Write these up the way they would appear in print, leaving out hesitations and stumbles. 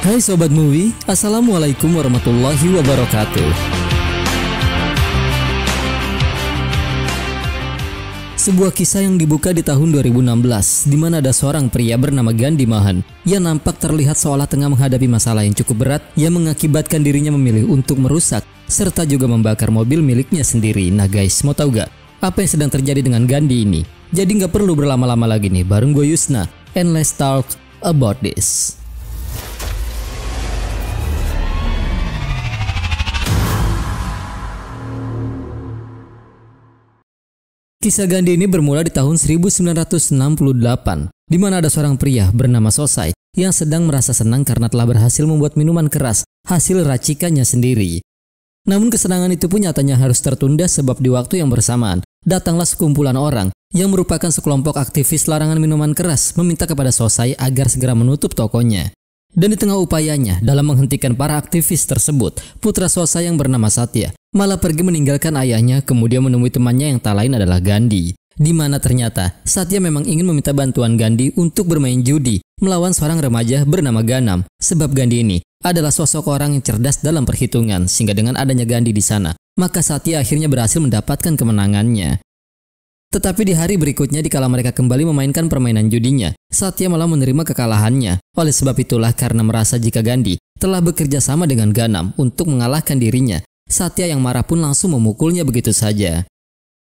Hai Sobat Movie, Assalamualaikum warahmatullahi wabarakatuh. Sebuah kisah yang dibuka di tahun 2016, di mana ada seorang pria bernama Gandhi Mahan yang nampak terlihat seolah tengah menghadapi masalah yang cukup berat yang mengakibatkan dirinya memilih untuk merusak serta juga membakar mobil miliknya sendiri. Nah guys, mau tahu gak apa yang sedang terjadi dengan Gandhi ini? Jadi nggak perlu berlama-lama lagi nih, bareng gue Yusna, and let's talk about this. Kisah Gandhi ini bermula di tahun 1968, di mana ada seorang pria bernama Sosai yang sedang merasa senang karena telah berhasil membuat minuman keras hasil racikannya sendiri. Namun kesenangan itu pun nyatanya harus tertunda sebab di waktu yang bersamaan datanglah sekumpulan orang yang merupakan sekelompok aktivis larangan minuman keras meminta kepada Sosai agar segera menutup tokonya. Dan di tengah upayanya dalam menghentikan para aktivis tersebut, putra Sosai yang bernama Satya malah pergi meninggalkan ayahnya kemudian menemui temannya yang tak lain adalah Gandhi. Di mana ternyata Satya memang ingin meminta bantuan Gandhi untuk bermain judi melawan seorang remaja bernama Ganam. Sebab Gandhi ini adalah sosok orang yang cerdas dalam perhitungan, sehingga dengan adanya Gandhi di sana, maka Satya akhirnya berhasil mendapatkan kemenangannya. Tetapi di hari berikutnya dikala mereka kembali memainkan permainan judinya, Satya malah menerima kekalahannya. Oleh sebab itulah karena merasa jika Gandhi telah bekerja sama dengan Ganam untuk mengalahkan dirinya, Satya yang marah pun langsung memukulnya begitu saja.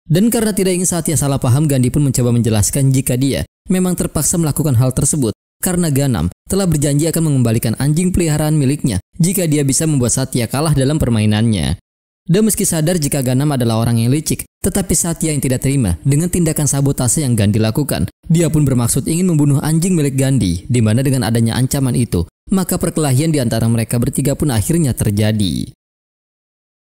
Dan karena tidak ingin Satya salah paham, Gandhi pun mencoba menjelaskan jika dia memang terpaksa melakukan hal tersebut karena Ganam telah berjanji akan mengembalikan anjing peliharaan miliknya jika dia bisa membuat Satya kalah dalam permainannya. Dan meski sadar jika Ganam adalah orang yang licik, tetapi Satya yang tidak terima dengan tindakan sabotase yang Gandhi lakukan. Dia pun bermaksud ingin membunuh anjing milik Gandhi, di mana dengan adanya ancaman itu, maka perkelahian di antara mereka bertiga pun akhirnya terjadi.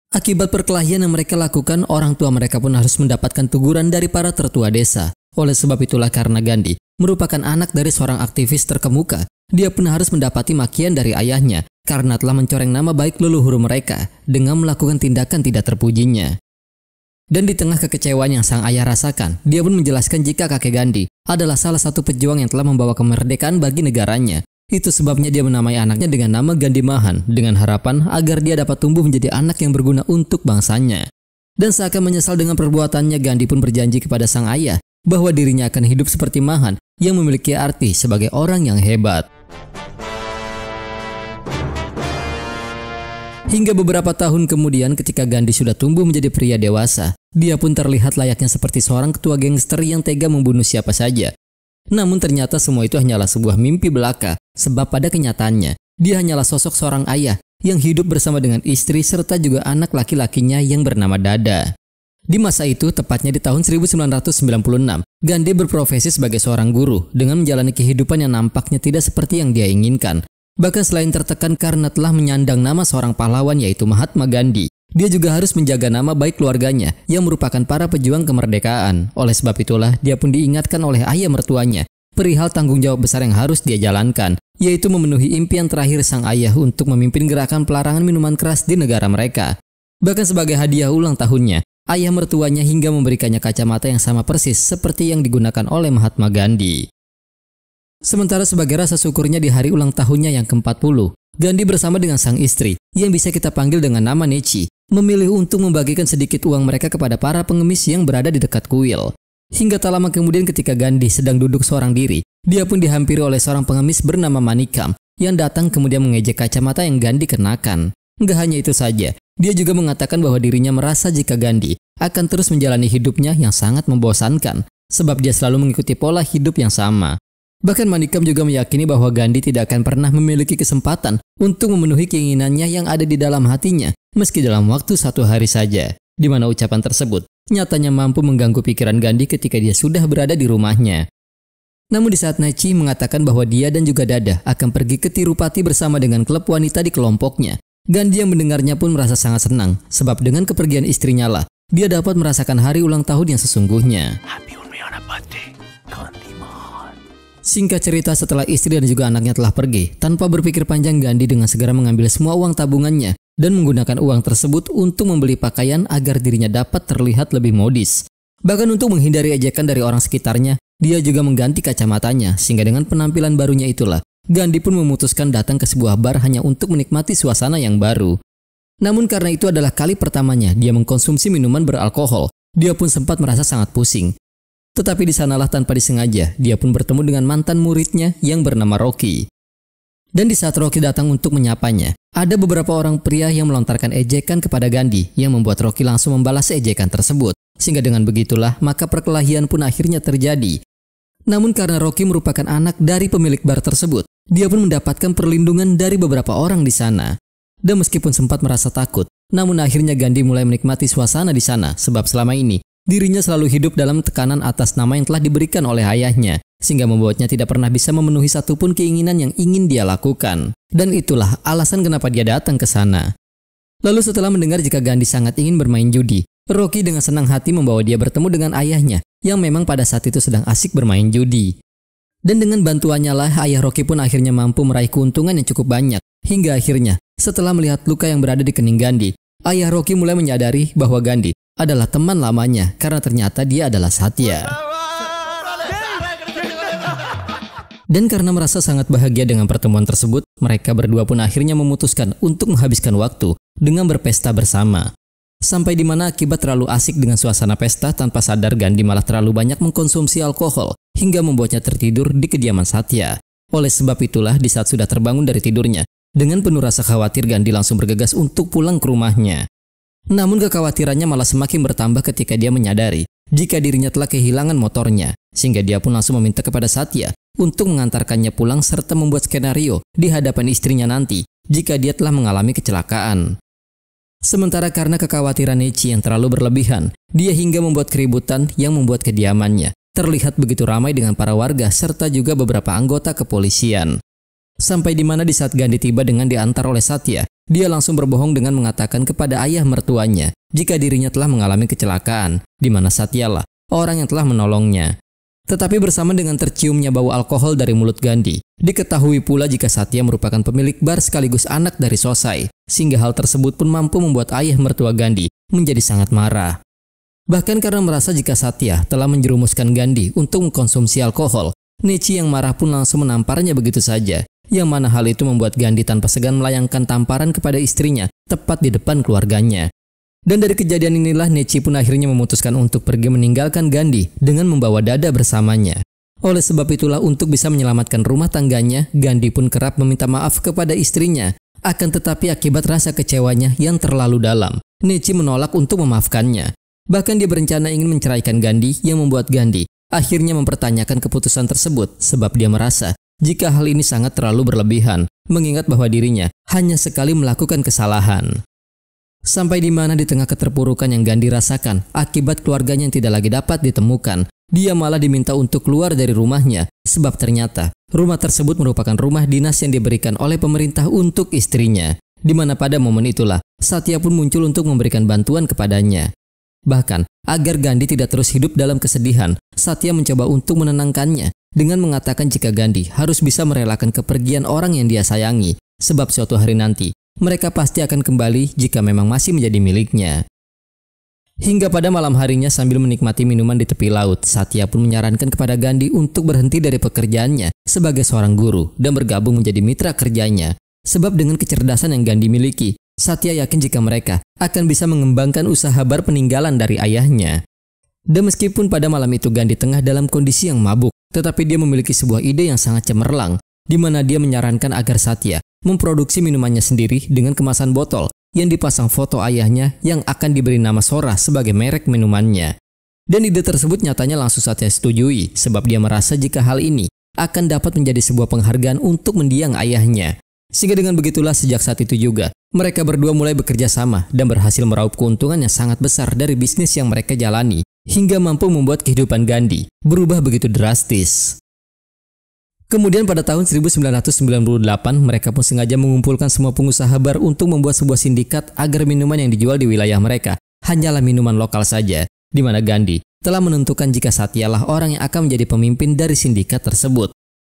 Akibat perkelahian yang mereka lakukan, orang tua mereka pun harus mendapatkan teguran dari para tertua desa. Oleh sebab itulah karena Gandhi merupakan anak dari seorang aktivis terkemuka, dia pun harus mendapati makian dari ayahnya karena telah mencoreng nama baik leluhur mereka dengan melakukan tindakan tidak terpujinya. Dan di tengah kekecewaan yang sang ayah rasakan, dia pun menjelaskan jika kakek Gandhi adalah salah satu pejuang yang telah membawa kemerdekaan bagi negaranya. Itu sebabnya dia menamai anaknya dengan nama Gandhi Mahan dengan harapan agar dia dapat tumbuh menjadi anak yang berguna untuk bangsanya. Dan seakan menyesal dengan perbuatannya, Gandhi pun berjanji kepada sang ayah bahwa dirinya akan hidup seperti Mahan yang memiliki arti sebagai orang yang hebat. Hingga beberapa tahun kemudian ketika Gandhi sudah tumbuh menjadi pria dewasa, dia pun terlihat layaknya seperti seorang ketua gangster yang tega membunuh siapa saja. Namun ternyata semua itu hanyalah sebuah mimpi belaka, sebab pada kenyataannya, dia hanyalah sosok seorang ayah yang hidup bersama dengan istri serta juga anak laki-lakinya yang bernama Dada. Di masa itu, tepatnya di tahun 1996, Gandhi berprofesi sebagai seorang guru dengan menjalani kehidupan yang nampaknya tidak seperti yang dia inginkan. Bahkan selain tertekan karena telah menyandang nama seorang pahlawan yaitu Mahatma Gandhi, dia juga harus menjaga nama baik keluarganya yang merupakan para pejuang kemerdekaan. Oleh sebab itulah dia pun diingatkan oleh ayah mertuanya perihal tanggung jawab besar yang harus dia jalankan, yaitu memenuhi impian terakhir sang ayah untuk memimpin gerakan pelarangan minuman keras di negara mereka. Bahkan sebagai hadiah ulang tahunnya, ayah mertuanya hingga memberikannya kacamata yang sama persis seperti yang digunakan oleh Mahatma Gandhi. Sementara sebagai rasa syukurnya di hari ulang tahunnya yang ke-40, Gandhi bersama dengan sang istri, yang bisa kita panggil dengan nama Nechi, memilih untuk membagikan sedikit uang mereka kepada para pengemis yang berada di dekat kuil. Hingga tak lama kemudian ketika Gandhi sedang duduk seorang diri, dia pun dihampiri oleh seorang pengemis bernama Manikam, yang datang kemudian mengejek kacamata yang Gandhi kenakan. Enggak hanya itu saja, dia juga mengatakan bahwa dirinya merasa jika Gandhi akan terus menjalani hidupnya yang sangat membosankan, sebab dia selalu mengikuti pola hidup yang sama. Bahkan Manikam juga meyakini bahwa Gandhi tidak akan pernah memiliki kesempatan untuk memenuhi keinginannya yang ada di dalam hatinya, meski dalam waktu 1 hari saja. Di mana ucapan tersebut nyatanya mampu mengganggu pikiran Gandhi ketika dia sudah berada di rumahnya. Namun di saat Nechi mengatakan bahwa dia dan juga Dada akan pergi ke Tirupati bersama dengan klub wanita di kelompoknya, Gandhi yang mendengarnya pun merasa sangat senang, sebab dengan kepergian istrinya lah, dia dapat merasakan hari ulang tahun yang sesungguhnya. Singkat cerita, setelah istri dan juga anaknya telah pergi, tanpa berpikir panjang Gandhi dengan segera mengambil semua uang tabungannya dan menggunakan uang tersebut untuk membeli pakaian agar dirinya dapat terlihat lebih modis. Bahkan untuk menghindari ejekan dari orang sekitarnya, dia juga mengganti kacamatanya sehingga dengan penampilan barunya itulah Gandhi pun memutuskan datang ke sebuah bar hanya untuk menikmati suasana yang baru. Namun karena itu adalah kali pertamanya dia mengkonsumsi minuman beralkohol, dia pun sempat merasa sangat pusing. Tetapi di sanalah tanpa disengaja, dia pun bertemu dengan mantan muridnya yang bernama Rocky. Dan di saat Rocky datang untuk menyapanya, ada beberapa orang pria yang melontarkan ejekan kepada Gandhi yang membuat Rocky langsung membalas ejekan tersebut. Sehingga dengan begitulah maka perkelahian pun akhirnya terjadi. Namun karena Rocky merupakan anak dari pemilik bar tersebut, dia pun mendapatkan perlindungan dari beberapa orang di sana. Dan meskipun sempat merasa takut, namun akhirnya Gandhi mulai menikmati suasana di sana sebab selama ini dirinya selalu hidup dalam tekanan atas nama yang telah diberikan oleh ayahnya, sehingga membuatnya tidak pernah bisa memenuhi satupun keinginan yang ingin dia lakukan. Dan itulah alasan kenapa dia datang ke sana. Lalu setelah mendengar jika Gandhi sangat ingin bermain judi, Rocky dengan senang hati membawa dia bertemu dengan ayahnya yang memang pada saat itu sedang asik bermain judi. Dan dengan bantuannya lah ayah Rocky pun akhirnya mampu meraih keuntungan yang cukup banyak. Hingga akhirnya setelah melihat luka yang berada di kening Gandhi, ayah Rocky mulai menyadari bahwa Gandhi adalah teman lamanya karena ternyata dia adalah Satya. Dan karena merasa sangat bahagia dengan pertemuan tersebut, mereka berdua pun akhirnya memutuskan untuk menghabiskan waktu dengan berpesta bersama. Sampai di mana akibat terlalu asik dengan suasana pesta tanpa sadar Gandhi malah terlalu banyak mengkonsumsi alkohol hingga membuatnya tertidur di kediaman Satya. Oleh sebab itulah di saat sudah terbangun dari tidurnya, dengan penuh rasa khawatir Gandhi langsung bergegas untuk pulang ke rumahnya. Namun kekhawatirannya malah semakin bertambah ketika dia menyadari jika dirinya telah kehilangan motornya, sehingga dia pun langsung meminta kepada Satya untuk mengantarkannya pulang serta membuat skenario di hadapan istrinya nanti jika dia telah mengalami kecelakaan. Sementara karena kekhawatiran Nechi yang terlalu berlebihan, dia hingga membuat keributan yang membuat kediamannya terlihat begitu ramai dengan para warga serta juga beberapa anggota kepolisian. Sampai di mana di saat Gandhi tiba dengan diantar oleh Satya, dia langsung berbohong dengan mengatakan kepada ayah mertuanya jika dirinya telah mengalami kecelakaan, di mana Satya lah orang yang telah menolongnya. Tetapi bersama dengan terciumnya bau alkohol dari mulut Gandhi, diketahui pula jika Satya merupakan pemilik bar sekaligus anak dari Sosai, sehingga hal tersebut pun mampu membuat ayah mertua Gandhi menjadi sangat marah. Bahkan karena merasa jika Satya telah menjerumuskan Gandhi untuk mengkonsumsi alkohol, Nechi yang marah pun langsung menamparnya begitu saja, yang mana hal itu membuat Gandhi tanpa segan melayangkan tamparan kepada istrinya tepat di depan keluarganya. Dan dari kejadian inilah Nechi pun akhirnya memutuskan untuk pergi meninggalkan Gandhi dengan membawa Dada bersamanya. Oleh sebab itulah untuk bisa menyelamatkan rumah tangganya, Gandhi pun kerap meminta maaf kepada istrinya. Akan tetapi akibat rasa kecewanya yang terlalu dalam, Nechi menolak untuk memaafkannya. Bahkan dia berencana ingin menceraikan Gandhi yang membuat Gandhi akhirnya mempertanyakan keputusan tersebut sebab dia merasa jika hal ini sangat terlalu berlebihan, mengingat bahwa dirinya hanya sekali melakukan kesalahan. Sampai di mana di tengah keterpurukan yang Gandhi rasakan akibat keluarganya yang tidak lagi dapat ditemukan, dia malah diminta untuk keluar dari rumahnya sebab ternyata rumah tersebut merupakan rumah dinas yang diberikan oleh pemerintah untuk istrinya, di mana pada momen itulah Satya pun muncul untuk memberikan bantuan kepadanya. Bahkan agar Gandhi tidak terus hidup dalam kesedihan, Satya mencoba untuk menenangkannya dengan mengatakan jika Gandhi harus bisa merelakan kepergian orang yang dia sayangi sebab suatu hari nanti mereka pasti akan kembali jika memang masih menjadi miliknya. Hingga pada malam harinya sambil menikmati minuman di tepi laut, Satya pun menyarankan kepada Gandhi untuk berhenti dari pekerjaannya sebagai seorang guru dan bergabung menjadi mitra kerjanya. Sebab dengan kecerdasan yang Gandhi miliki, Satya yakin jika mereka akan bisa mengembangkan usaha bar peninggalan dari ayahnya. Dan meskipun pada malam itu Gandhi tengah dalam kondisi yang mabuk, tetapi dia memiliki sebuah ide yang sangat cemerlang, di mana dia menyarankan agar Satya memproduksi minumannya sendiri dengan kemasan botol yang dipasang foto ayahnya yang akan diberi nama Sora sebagai merek minumannya. Dan ide tersebut nyatanya langsung Satya setujui sebab dia merasa jika hal ini akan dapat menjadi sebuah penghargaan untuk mendiang ayahnya. Sehingga dengan begitulah sejak saat itu juga mereka berdua mulai bekerja sama dan berhasil meraup keuntungan yang sangat besar dari bisnis yang mereka jalani hingga mampu membuat kehidupan Gandhi berubah begitu drastis. Kemudian pada tahun 1998, mereka pun sengaja mengumpulkan semua pengusaha bar untuk membuat sebuah sindikat agar minuman yang dijual di wilayah mereka hanyalah minuman lokal saja, di mana Gandhi telah menentukan jika Satya lah orang yang akan menjadi pemimpin dari sindikat tersebut.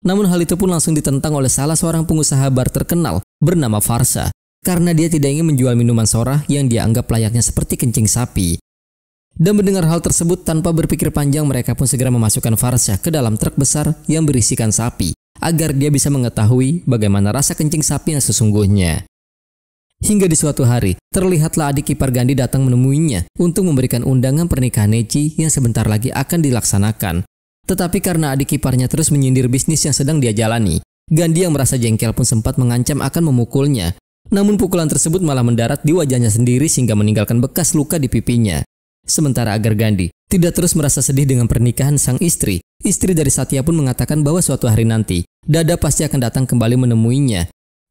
Namun hal itu pun langsung ditentang oleh salah seorang pengusaha bar terkenal bernama Farsa, karena dia tidak ingin menjual minuman Sora yang dia anggap layaknya seperti kencing sapi. Dan mendengar hal tersebut tanpa berpikir panjang mereka pun segera memasukkan Farsa ke dalam truk besar yang berisikan sapi agar dia bisa mengetahui bagaimana rasa kencing sapi yang sesungguhnya. Hingga di suatu hari, terlihatlah adik ipar Gandhi datang menemuinya untuk memberikan undangan pernikahan Nechi yang sebentar lagi akan dilaksanakan. Tetapi karena adik iparnya terus menyindir bisnis yang sedang dia jalani, Gandhi yang merasa jengkel pun sempat mengancam akan memukulnya. Namun pukulan tersebut malah mendarat di wajahnya sendiri sehingga meninggalkan bekas luka di pipinya. Sementara agar Gandhi tidak terus merasa sedih dengan pernikahan sang istri dari Satya pun mengatakan bahwa suatu hari nanti, Dada pasti akan datang kembali menemuinya.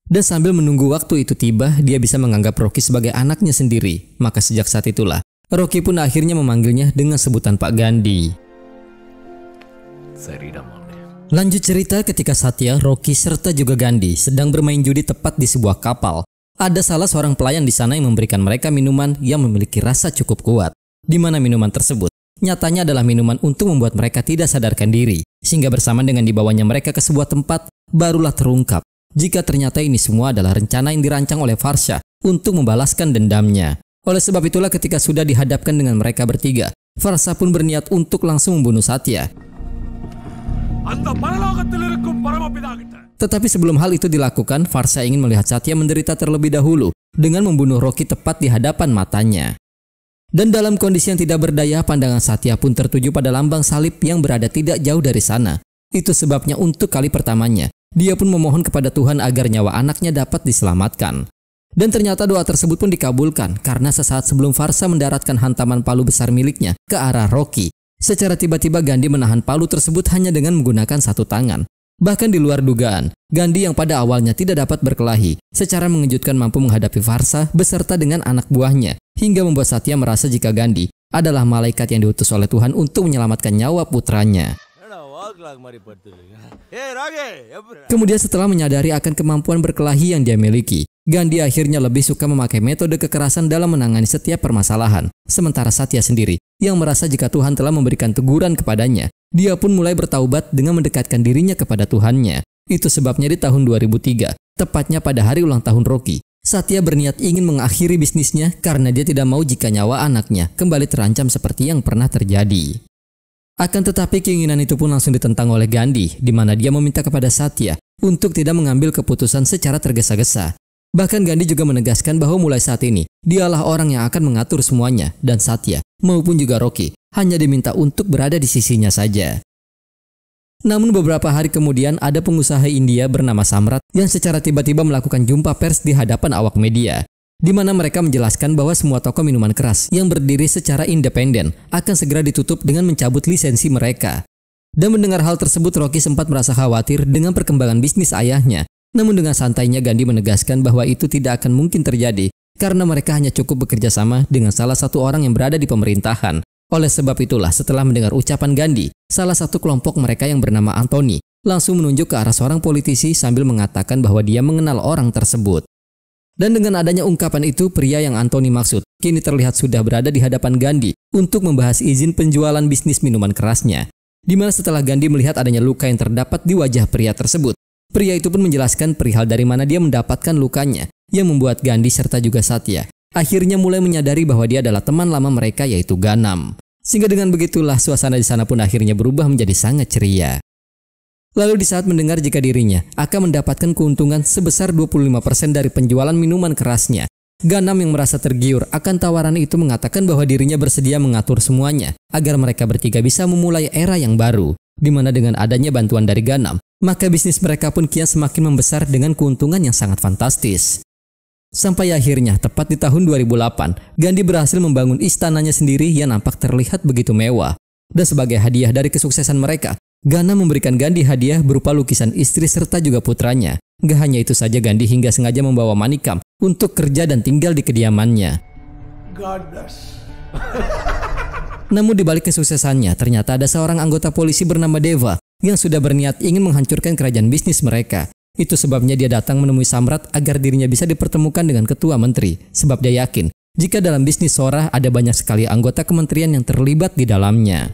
Dan sambil menunggu waktu itu tiba, dia bisa menganggap Rocky sebagai anaknya sendiri. Maka sejak saat itulah, Rocky pun akhirnya memanggilnya dengan sebutan Pak Gandhi. Lanjut cerita ketika Satya, Rocky, serta juga Gandhi sedang bermain judi tepat di sebuah kapal. Ada salah seorang pelayan di sana yang memberikan mereka minuman yang memiliki rasa cukup kuat. Di mana minuman tersebut nyatanya adalah minuman untuk membuat mereka tidak sadarkan diri. Sehingga bersamaan dengan dibawanya mereka ke sebuah tempat, barulah terungkap jika ternyata ini semua adalah rencana yang dirancang oleh Varsha untuk membalaskan dendamnya. Oleh sebab itulah ketika sudah dihadapkan dengan mereka bertiga, Varsha pun berniat untuk langsung membunuh Satya. Tetapi sebelum hal itu dilakukan, Varsha ingin melihat Satya menderita terlebih dahulu dengan membunuh Rocky tepat di hadapan matanya. Dan dalam kondisi yang tidak berdaya, pandangan Satya pun tertuju pada lambang salib yang berada tidak jauh dari sana. Itu sebabnya untuk kali pertamanya, dia pun memohon kepada Tuhan agar nyawa anaknya dapat diselamatkan. Dan ternyata doa tersebut pun dikabulkan karena sesaat sebelum Varsha mendaratkan hantaman palu besar miliknya ke arah Rocky, secara tiba-tiba Gandhi menahan palu tersebut hanya dengan menggunakan satu tangan. Bahkan di luar dugaan, Gandhi yang pada awalnya tidak dapat berkelahi, secara mengejutkan mampu menghadapi Varsha beserta dengan anak buahnya, hingga membuat Satya merasa jika Gandhi adalah malaikat yang diutus oleh Tuhan untuk menyelamatkan nyawa putranya. Kemudian setelah menyadari akan kemampuan berkelahi yang dia miliki, Gandhi akhirnya lebih suka memakai metode kekerasan dalam menangani setiap permasalahan. Sementara Satya sendiri, yang merasa jika Tuhan telah memberikan teguran kepadanya, dia pun mulai bertaubat dengan mendekatkan dirinya kepada Tuhannya. Itu sebabnya di tahun 2003, tepatnya pada hari ulang tahun Rocky, Satya berniat ingin mengakhiri bisnisnya karena dia tidak mau jika nyawa anaknya kembali terancam seperti yang pernah terjadi. Akan tetapi keinginan itu pun langsung ditentang oleh Gandhi, di mana dia meminta kepada Satya untuk tidak mengambil keputusan secara tergesa-gesa. Bahkan Gandhi juga menegaskan bahwa mulai saat ini, dialah orang yang akan mengatur semuanya, dan Satya maupun juga Rocky hanya diminta untuk berada di sisinya saja. Namun beberapa hari kemudian ada pengusaha India bernama Samrat yang secara tiba-tiba melakukan jumpa pers di hadapan awak media, di mana mereka menjelaskan bahwa semua toko minuman keras yang berdiri secara independen akan segera ditutup dengan mencabut lisensi mereka. Dan mendengar hal tersebut, Rocky sempat merasa khawatir dengan perkembangan bisnis ayahnya. Namun dengan santainya Gandhi menegaskan bahwa itu tidak akan mungkin terjadi karena mereka hanya cukup bekerja sama dengan salah satu orang yang berada di pemerintahan. Oleh sebab itulah setelah mendengar ucapan Gandhi, salah satu kelompok mereka yang bernama Anthony langsung menunjuk ke arah seorang politisi sambil mengatakan bahwa dia mengenal orang tersebut. Dan dengan adanya ungkapan itu, pria yang Anthony maksud kini terlihat sudah berada di hadapan Gandhi untuk membahas izin penjualan bisnis minuman kerasnya. Di mana setelah Gandhi melihat adanya luka yang terdapat di wajah pria tersebut, pria itu pun menjelaskan perihal dari mana dia mendapatkan lukanya, yang membuat Gandhi serta juga Satya akhirnya mulai menyadari bahwa dia adalah teman lama mereka, yaitu Ganam. Sehingga dengan begitulah suasana di sana pun akhirnya berubah menjadi sangat ceria. Lalu di saat mendengar jika dirinya akan mendapatkan keuntungan sebesar 25% dari penjualan minuman kerasnya, Ganam yang merasa tergiur akan tawaran itu mengatakan bahwa dirinya bersedia mengatur semuanya agar mereka bertiga bisa memulai era yang baru, di mana dengan adanya bantuan dari Ganam, maka bisnis mereka pun kian semakin membesar dengan keuntungan yang sangat fantastis. Sampai akhirnya tepat di tahun 2008, Gandhi berhasil membangun istananya sendiri yang nampak terlihat begitu mewah. Dan sebagai hadiah dari kesuksesan mereka, Ganam memberikan Gandhi hadiah berupa lukisan istri serta juga putranya. Gak hanya itu saja, Gandhi hingga sengaja membawa Manikam untuk kerja dan tinggal di kediamannya. God bless. Namun di balik kesuksesannya, ternyata ada seorang anggota polisi bernama Deva yang sudah berniat ingin menghancurkan kerajaan bisnis mereka. Itu sebabnya dia datang menemui Samrat agar dirinya bisa dipertemukan dengan ketua menteri, sebab dia yakin jika dalam bisnis Sora ada banyak sekali anggota kementerian yang terlibat di dalamnya.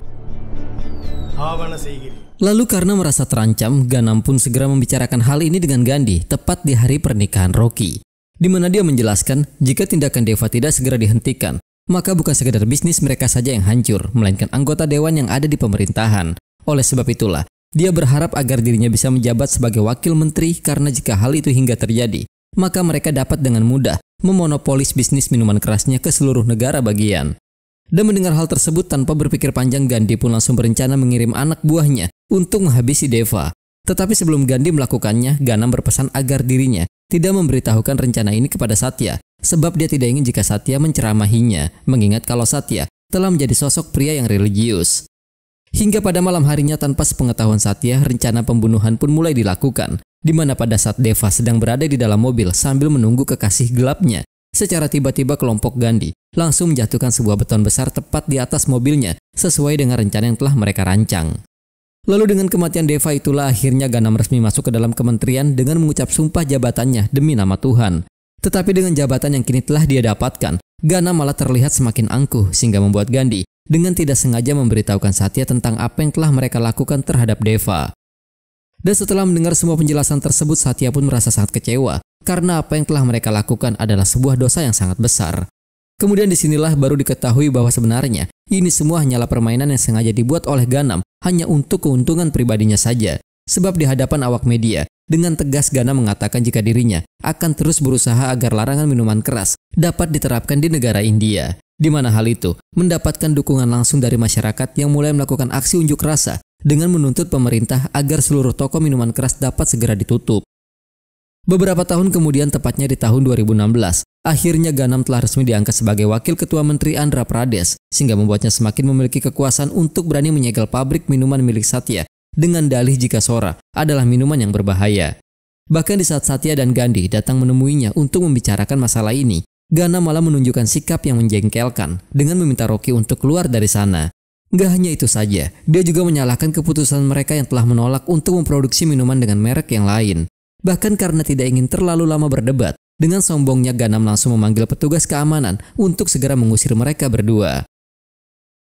Lalu karena merasa terancam, Ganam pun segera membicarakan hal ini dengan Gandhi tepat di hari pernikahan Rocky, di mana dia menjelaskan jika tindakan Deva tidak segera dihentikan, maka bukan sekedar bisnis mereka saja yang hancur, melainkan anggota dewan yang ada di pemerintahan. Oleh sebab itulah, Dia berharap agar dirinya bisa menjabat sebagai wakil menteri karena jika hal itu hingga terjadi, maka mereka dapat dengan mudah memonopolis bisnis minuman kerasnya ke seluruh negara bagian. Dan mendengar hal tersebut tanpa berpikir panjang, Gandhi pun langsung berencana mengirim anak buahnya untuk menghabisi Deva. Tetapi sebelum Gandhi melakukannya, Ganam berpesan agar dirinya tidak memberitahukan rencana ini kepada Satya, sebab dia tidak ingin jika Satya menceramahinya, mengingat kalau Satya telah menjadi sosok pria yang religius. Hingga pada malam harinya tanpa sepengetahuan Satya, rencana pembunuhan pun mulai dilakukan, di mana pada saat Deva sedang berada di dalam mobil sambil menunggu kekasih gelapnya, secara tiba-tiba kelompok Gandhi langsung menjatuhkan sebuah beton besar tepat di atas mobilnya sesuai dengan rencana yang telah mereka rancang. Lalu dengan kematian Deva itulah akhirnya Ganam resmi masuk ke dalam kementerian dengan mengucap sumpah jabatannya demi nama Tuhan. Tetapi dengan jabatan yang kini telah dia dapatkan, Ganam malah terlihat semakin angkuh sehingga membuat Gandhi dengan tidak sengaja memberitahukan Satya tentang apa yang telah mereka lakukan terhadap Deva. Dan setelah mendengar semua penjelasan tersebut, Satya pun merasa sangat kecewa karena apa yang telah mereka lakukan adalah sebuah dosa yang sangat besar. Kemudian disinilah baru diketahui bahwa sebenarnya ini semua hanyalah permainan yang sengaja dibuat oleh Ganam hanya untuk keuntungan pribadinya saja. Sebab di hadapan awak media, dengan tegas Ganam mengatakan jika dirinya akan terus berusaha agar larangan minuman keras dapat diterapkan di negara India. Di mana hal itu mendapatkan dukungan langsung dari masyarakat yang mulai melakukan aksi unjuk rasa dengan menuntut pemerintah agar seluruh toko minuman keras dapat segera ditutup. Beberapa tahun kemudian, tepatnya di tahun 2016, akhirnya Ganam telah resmi diangkat sebagai Wakil Ketua Menteri Andhra Pradesh, sehingga membuatnya semakin memiliki kekuasaan untuk berani menyegel pabrik minuman milik Satya dengan dalih jika Sora adalah minuman yang berbahaya. Bahkan di saat Satya dan Gandhi datang menemuinya untuk membicarakan masalah ini, Ganam malah menunjukkan sikap yang menjengkelkan dengan meminta Rocky untuk keluar dari sana. Gak hanya itu saja, dia juga menyalahkan keputusan mereka yang telah menolak untuk memproduksi minuman dengan merek yang lain. Bahkan karena tidak ingin terlalu lama berdebat, dengan sombongnya Ganam langsung memanggil petugas keamanan untuk segera mengusir mereka berdua.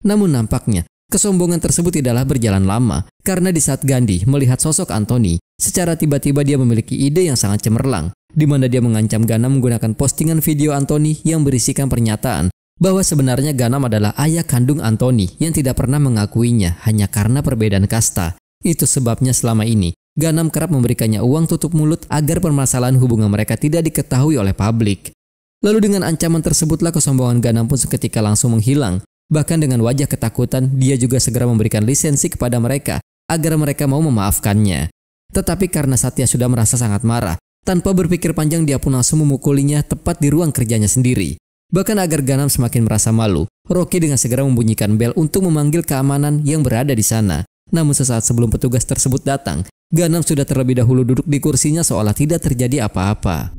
Namun nampaknya, kesombongan tersebut tidaklah berjalan lama, karena di saat Gandhi melihat sosok Anthony, secara tiba-tiba dia memiliki ide yang sangat cemerlang, di mana dia mengancam Ganam menggunakan postingan video Anthony yang berisikan pernyataan bahwa sebenarnya Ganam adalah ayah kandung Anthony yang tidak pernah mengakuinya hanya karena perbedaan kasta. Itu sebabnya selama ini Ganam kerap memberikannya uang tutup mulut agar permasalahan hubungan mereka tidak diketahui oleh publik. Lalu dengan ancaman tersebutlah kesombongan Ganam pun seketika langsung menghilang. Bahkan dengan wajah ketakutan, dia juga segera memberikan lisensi kepada mereka agar mereka mau memaafkannya. Tetapi karena Satya sudah merasa sangat marah, tanpa berpikir panjang dia pun langsung memukulinya tepat di ruang kerjanya sendiri. Bahkan agar Ganam semakin merasa malu, Rocky dengan segera membunyikan bel untuk memanggil keamanan yang berada di sana. Namun sesaat sebelum petugas tersebut datang, Ganam sudah terlebih dahulu duduk di kursinya seolah tidak terjadi apa-apa.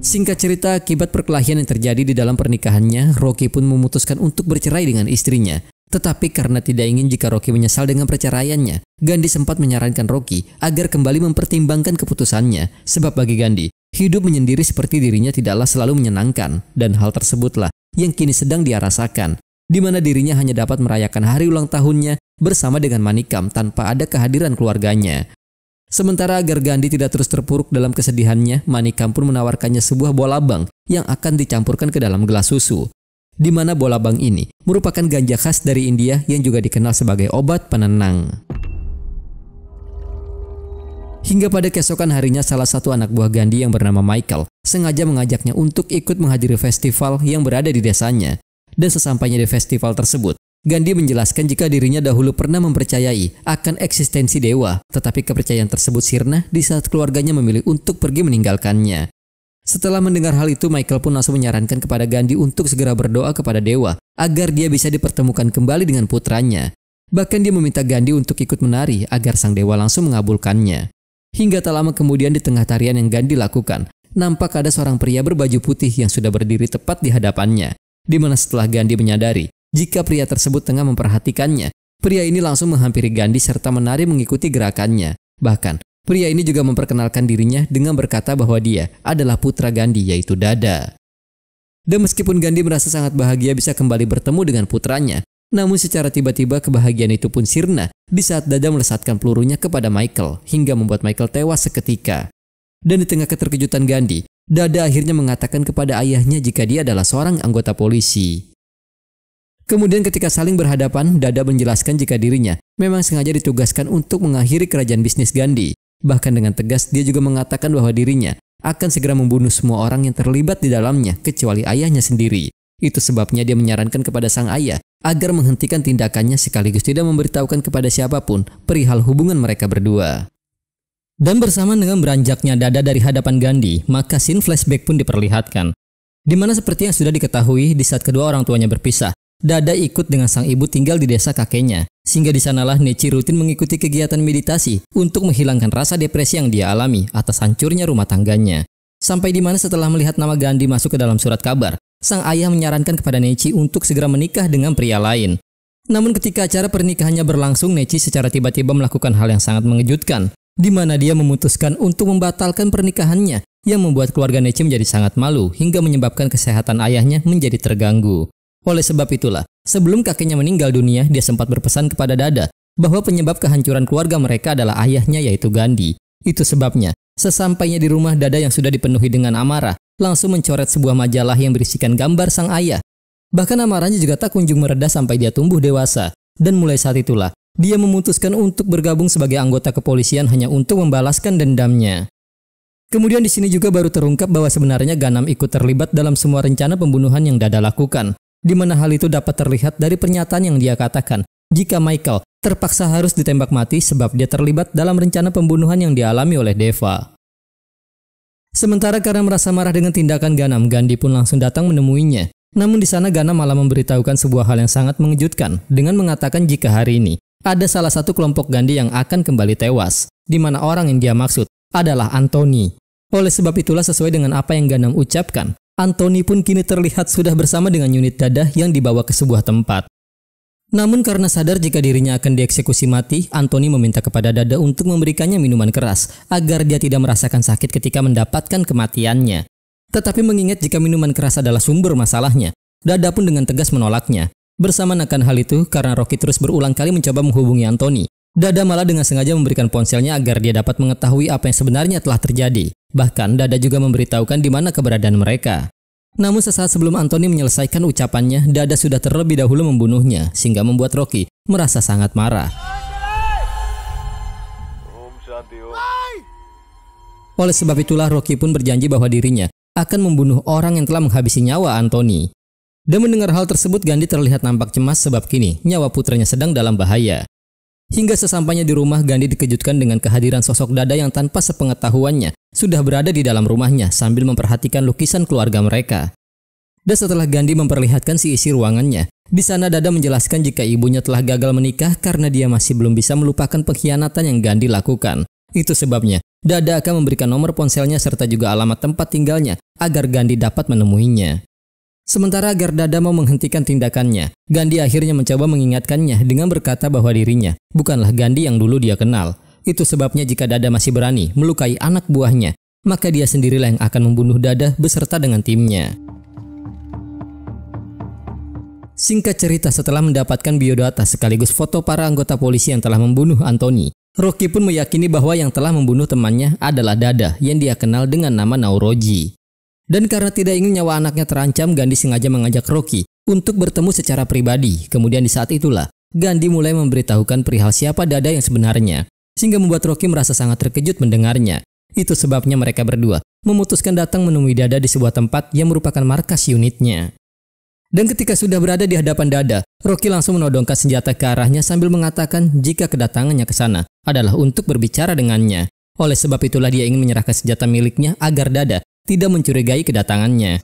Singkat cerita, akibat perkelahian yang terjadi di dalam pernikahannya, Rocky pun memutuskan untuk bercerai dengan istrinya. Tetapi karena tidak ingin jika Rocky menyesal dengan perceraiannya, Gandhi sempat menyarankan Rocky agar kembali mempertimbangkan keputusannya. Sebab bagi Gandhi, hidup menyendiri seperti dirinya tidaklah selalu menyenangkan, dan hal tersebutlah yang kini sedang dia rasakan, di mana dirinya hanya dapat merayakan hari ulang tahunnya bersama dengan Manikam tanpa ada kehadiran keluarganya. Sementara agar Gandhi tidak terus terpuruk dalam kesedihannya, Manikam pun menawarkannya sebuah bola bang yang akan dicampurkan ke dalam gelas susu. Di mana bola bang ini merupakan ganja khas dari India yang juga dikenal sebagai obat penenang. Hingga pada keesokan harinya, salah satu anak buah Gandhi yang bernama Michael sengaja mengajaknya untuk ikut menghadiri festival yang berada di desanya. Dan sesampainya di festival tersebut, Gandhi menjelaskan jika dirinya dahulu pernah mempercayai akan eksistensi dewa, tetapi kepercayaan tersebut sirna di saat keluarganya memilih untuk pergi meninggalkannya. Setelah mendengar hal itu, Michael pun langsung menyarankan kepada Gandhi untuk segera berdoa kepada dewa agar dia bisa dipertemukan kembali dengan putranya. Bahkan dia meminta Gandhi untuk ikut menari agar sang dewa langsung mengabulkannya. Hingga tak lama kemudian di tengah tarian yang Gandhi lakukan, nampak ada seorang pria berbaju putih yang sudah berdiri tepat di hadapannya. Di mana setelah Gandhi menyadari jika pria tersebut tengah memperhatikannya, pria ini langsung menghampiri Gandhi serta menari mengikuti gerakannya. Bahkan, pria ini juga memperkenalkan dirinya dengan berkata bahwa dia adalah putra Gandhi, yaitu Dada. Dan meskipun Gandhi merasa sangat bahagia bisa kembali bertemu dengan putranya, namun secara tiba-tiba kebahagiaan itu pun sirna di saat Dada melesatkan pelurunya kepada Michael hingga membuat Michael tewas seketika. Dan di tengah keterkejutan Gandhi, Dada akhirnya mengatakan kepada ayahnya jika dia adalah seorang anggota polisi. Kemudian ketika saling berhadapan, Dada menjelaskan jika dirinya memang sengaja ditugaskan untuk mengakhiri kerajaan bisnis Gandhi. Bahkan dengan tegas dia juga mengatakan bahwa dirinya akan segera membunuh semua orang yang terlibat di dalamnya kecuali ayahnya sendiri. Itu sebabnya dia menyarankan kepada sang ayah agar menghentikan tindakannya sekaligus tidak memberitahukan kepada siapapun perihal hubungan mereka berdua. Dan bersamaan dengan beranjaknya Dada dari hadapan Gandhi, maka scene flashback pun diperlihatkan. Di mana seperti yang sudah diketahui di saat kedua orang tuanya berpisah, Dada ikut dengan sang ibu tinggal di desa kakeknya, sehingga di sanalah Nechi rutin mengikuti kegiatan meditasi untuk menghilangkan rasa depresi yang dia alami atas hancurnya rumah tangganya. Sampai di mana setelah melihat nama Gandhi masuk ke dalam surat kabar, sang ayah menyarankan kepada Nechi untuk segera menikah dengan pria lain. Namun ketika acara pernikahannya berlangsung, Nechi secara tiba-tiba melakukan hal yang sangat mengejutkan, di mana dia memutuskan untuk membatalkan pernikahannya, yang membuat keluarga Nechi menjadi sangat malu hingga menyebabkan kesehatan ayahnya menjadi terganggu. Oleh sebab itulah, sebelum kakeknya meninggal dunia, dia sempat berpesan kepada Dada bahwa penyebab kehancuran keluarga mereka adalah ayahnya yaitu Gandhi. Itu sebabnya, sesampainya di rumah, Dada yang sudah dipenuhi dengan amarah langsung mencoret sebuah majalah yang berisikan gambar sang ayah. Bahkan amarahnya juga tak kunjung mereda sampai dia tumbuh dewasa. Dan mulai saat itulah, dia memutuskan untuk bergabung sebagai anggota kepolisian hanya untuk membalaskan dendamnya. Kemudian di sini juga baru terungkap bahwa sebenarnya Ganam ikut terlibat dalam semua rencana pembunuhan yang Dada lakukan. Di mana hal itu dapat terlihat dari pernyataan yang dia katakan jika Michael terpaksa harus ditembak mati sebab dia terlibat dalam rencana pembunuhan yang dialami oleh Deva. Sementara karena merasa marah dengan tindakan Ganam, Gandhi pun langsung datang menemuinya. Namun di sana Ganam malah memberitahukan sebuah hal yang sangat mengejutkan dengan mengatakan jika hari ini ada salah satu kelompok Gandhi yang akan kembali tewas, di mana orang yang dia maksud adalah Anthony. Oleh sebab itulah sesuai dengan apa yang Ganam ucapkan, Anthony pun kini terlihat sudah bersama dengan unit Dada yang dibawa ke sebuah tempat. Namun karena sadar jika dirinya akan dieksekusi mati, Anthony meminta kepada Dada untuk memberikannya minuman keras agar dia tidak merasakan sakit ketika mendapatkan kematiannya. Tetapi mengingat jika minuman keras adalah sumber masalahnya, Dada pun dengan tegas menolaknya. Bersamaan akan hal itu, karena Rocky terus berulang kali mencoba menghubungi Anthony, Dada malah dengan sengaja memberikan ponselnya agar dia dapat mengetahui apa yang sebenarnya telah terjadi. Bahkan Dada juga memberitahukan di mana keberadaan mereka. Namun sesaat sebelum Anthony menyelesaikan ucapannya, Dada sudah terlebih dahulu membunuhnya, sehingga membuat Rocky merasa sangat marah. Oleh sebab itulah Rocky pun berjanji bahwa dirinya akan membunuh orang yang telah menghabisi nyawa Anthony. Dan mendengar hal tersebut, Gandhi terlihat nampak cemas sebab kini nyawa putranya sedang dalam bahaya. Hingga sesampainya di rumah, Gandhi dikejutkan dengan kehadiran sosok Dada yang tanpa sepengetahuannya sudah berada di dalam rumahnya sambil memperhatikan lukisan keluarga mereka. Dan setelah Gandhi memperlihatkan si isi ruangannya, di sana Dada menjelaskan jika ibunya telah gagal menikah karena dia masih belum bisa melupakan pengkhianatan yang Gandhi lakukan. Itu sebabnya Dada akan memberikan nomor ponselnya serta juga alamat tempat tinggalnya agar Gandhi dapat menemuinya. Sementara agar Dada mau menghentikan tindakannya, Gandhi akhirnya mencoba mengingatkannya dengan berkata bahwa dirinya bukanlah Gandhi yang dulu dia kenal. Itu sebabnya jika Dada masih berani melukai anak buahnya, maka dia sendirilah yang akan membunuh Dada beserta dengan timnya. Singkat cerita, setelah mendapatkan biodata sekaligus foto para anggota polisi yang telah membunuh Anthony, Rocky pun meyakini bahwa yang telah membunuh temannya adalah Dada yang dia kenal dengan nama Nauroji. Dan karena tidak ingin nyawa anaknya terancam, Gandhi sengaja mengajak Rocky untuk bertemu secara pribadi. Kemudian di saat itulah, Gandhi mulai memberitahukan perihal siapa Dada yang sebenarnya, sehingga membuat Rocky merasa sangat terkejut mendengarnya. Itu sebabnya mereka berdua memutuskan datang menemui Dada di sebuah tempat yang merupakan markas unitnya. Dan ketika sudah berada di hadapan Dada, Rocky langsung menodongkan senjata ke arahnya sambil mengatakan jika kedatangannya ke sana adalah untuk berbicara dengannya. Oleh sebab itulah dia ingin menyerahkan senjata miliknya agar Dada tidak mencurigai kedatangannya.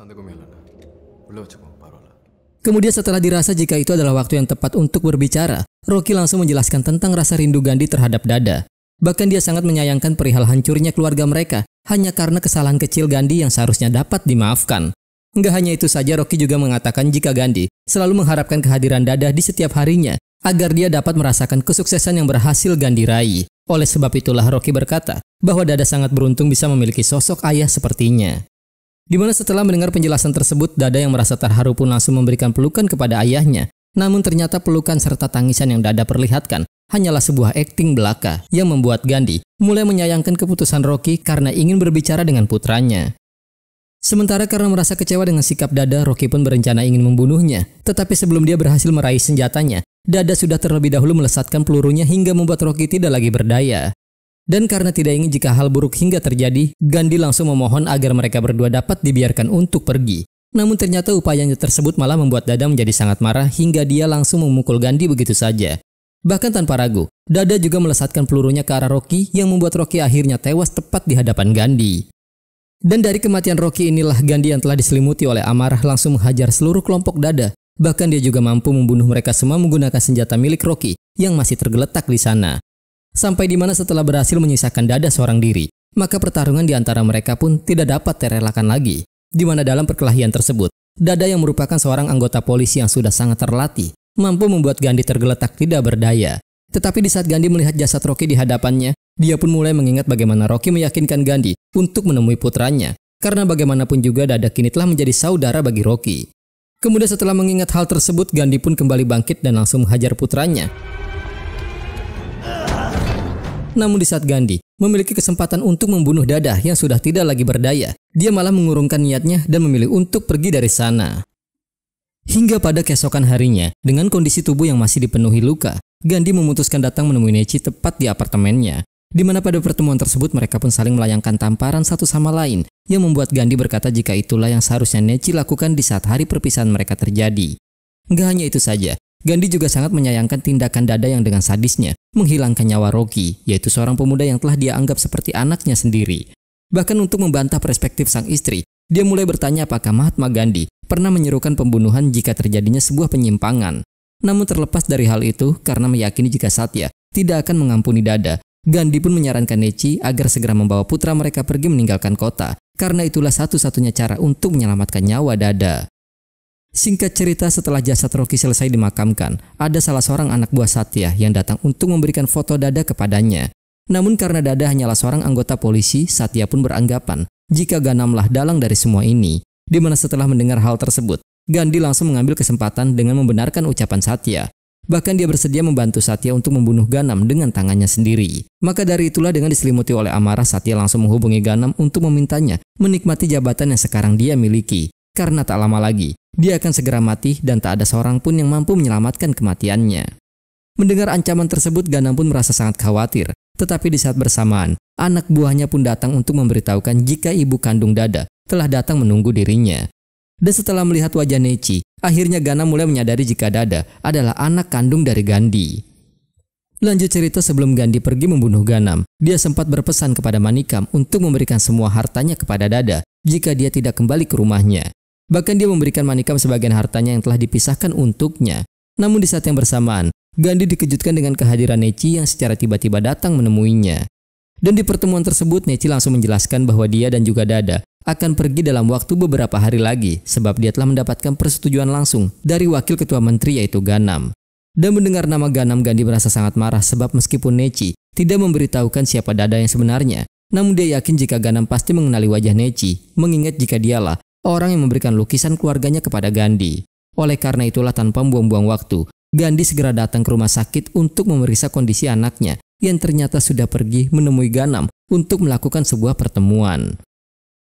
Kemudian setelah dirasa jika itu adalah waktu yang tepat untuk berbicara, Rocky langsung menjelaskan tentang rasa rindu Gandhi terhadap Dada. Bahkan dia sangat menyayangkan perihal hancurnya keluarga mereka hanya karena kesalahan kecil Gandhi yang seharusnya dapat dimaafkan. Enggak hanya itu saja, Rocky juga mengatakan jika Gandhi selalu mengharapkan kehadiran Dada di setiap harinya agar dia dapat merasakan kesuksesan yang berhasil Gandhi raih. Oleh sebab itulah Rocky berkata bahwa Dada sangat beruntung bisa memiliki sosok ayah sepertinya. Di mana setelah mendengar penjelasan tersebut, Dada yang merasa terharu pun langsung memberikan pelukan kepada ayahnya. Namun ternyata pelukan serta tangisan yang Dada perlihatkan hanyalah sebuah akting belaka yang membuat Gandhi mulai menyayangkan keputusan Rocky karena ingin berbicara dengan putranya. Sementara karena merasa kecewa dengan sikap Dada, Rocky pun berencana ingin membunuhnya. Tetapi sebelum dia berhasil meraih senjatanya, Dada sudah terlebih dahulu melesatkan pelurunya hingga membuat Rocky tidak lagi berdaya. Dan karena tidak ingin jika hal buruk hingga terjadi, Gandhi langsung memohon agar mereka berdua dapat dibiarkan untuk pergi. Namun ternyata upayanya tersebut malah membuat Dada menjadi sangat marah hingga dia langsung memukul Gandhi begitu saja. Bahkan tanpa ragu, Dada juga melesatkan pelurunya ke arah Rocky yang membuat Rocky akhirnya tewas tepat di hadapan Gandhi. Dan dari kematian Rocky inilah Gandhi yang telah diselimuti oleh amarah langsung menghajar seluruh kelompok Dada. Bahkan dia juga mampu membunuh mereka semua menggunakan senjata milik Rocky yang masih tergeletak di sana. Sampai di mana setelah berhasil menyisakan Dada seorang diri, maka pertarungan di antara mereka pun tidak dapat terelakkan lagi. Di mana dalam perkelahian tersebut, Dada yang merupakan seorang anggota polisi yang sudah sangat terlatih, mampu membuat Gandhi tergeletak tidak berdaya. Tetapi di saat Gandhi melihat jasad Rocky di hadapannya, dia pun mulai mengingat bagaimana Rocky meyakinkan Gandhi untuk menemui putranya. Karena bagaimanapun juga Dada kini telah menjadi saudara bagi Rocky. Kemudian setelah mengingat hal tersebut, Gandhi pun kembali bangkit dan langsung menghajar putranya. Namun di saat Gandhi memiliki kesempatan untuk membunuh Dada yang sudah tidak lagi berdaya, dia malah mengurungkan niatnya dan memilih untuk pergi dari sana. Hingga pada keesokan harinya, dengan kondisi tubuh yang masih dipenuhi luka, Gandhi memutuskan datang menemui Nechi tepat di apartemennya, di mana pada pertemuan tersebut mereka pun saling melayangkan tamparan satu sama lain, yang membuat Gandhi berkata jika itulah yang seharusnya Nechi lakukan di saat hari perpisahan mereka terjadi. Nggak hanya itu saja, Gandhi juga sangat menyayangkan tindakan Dada yang dengan sadisnya menghilangkan nyawa Rocky, yaitu seorang pemuda yang telah dia anggap seperti anaknya sendiri. Bahkan untuk membantah perspektif sang istri, dia mulai bertanya apakah Mahatma Gandhi pernah menyerukan pembunuhan jika terjadinya sebuah penyimpangan. Namun terlepas dari hal itu, karena meyakini jika Satya tidak akan mengampuni Dada, Gandhi pun menyarankan Nechi agar segera membawa putra mereka pergi meninggalkan kota, karena itulah satu-satunya cara untuk menyelamatkan nyawa Dada. Singkat cerita, setelah jasad Rocky selesai dimakamkan, ada salah seorang anak buah Satya yang datang untuk memberikan foto Dada kepadanya. Namun karena Dada hanyalah seorang anggota polisi, Satya pun beranggapan jika Ganamlah dalang dari semua ini. Di mana setelah mendengar hal tersebut, Gandhi langsung mengambil kesempatan dengan membenarkan ucapan Satya. Bahkan dia bersedia membantu Satya untuk membunuh Ganam dengan tangannya sendiri. Maka dari itulah dengan diselimuti oleh amarah, Satya langsung menghubungi Ganam untuk memintanya menikmati jabatan yang sekarang dia miliki. Karena tak lama lagi, dia akan segera mati dan tak ada seorang pun yang mampu menyelamatkan kematiannya. Mendengar ancaman tersebut, Ganam pun merasa sangat khawatir. Tetapi di saat bersamaan, anak buahnya pun datang untuk memberitahukan jika ibu kandung Dada telah datang menunggu dirinya. Dan setelah melihat wajah Nechi, akhirnya Ganam mulai menyadari jika Dada adalah anak kandung dari Gandhi. Lanjut cerita, sebelum Gandhi pergi membunuh Ganam, dia sempat berpesan kepada Manikam untuk memberikan semua hartanya kepada Dada jika dia tidak kembali ke rumahnya. Bahkan dia memberikan Manikam sebagian hartanya yang telah dipisahkan untuknya. Namun di saat yang bersamaan, Gandhi dikejutkan dengan kehadiran Nechi yang secara tiba-tiba datang menemuinya. Dan di pertemuan tersebut, Nechi langsung menjelaskan bahwa dia dan juga Dada akan pergi dalam waktu beberapa hari lagi sebab dia telah mendapatkan persetujuan langsung dari wakil ketua menteri yaitu Ganam. Dan mendengar nama Ganam, Gandhi merasa sangat marah sebab meskipun Nechi tidak memberitahukan siapa Dada yang sebenarnya, namun dia yakin jika Ganam pasti mengenali wajah Nechi, mengingat jika dialah orang yang memberikan lukisan keluarganya kepada Gandhi. Oleh karena itulah tanpa membuang-buang waktu, Gandhi segera datang ke rumah sakit untuk memeriksa kondisi anaknya yang ternyata sudah pergi menemui Ganam untuk melakukan sebuah pertemuan.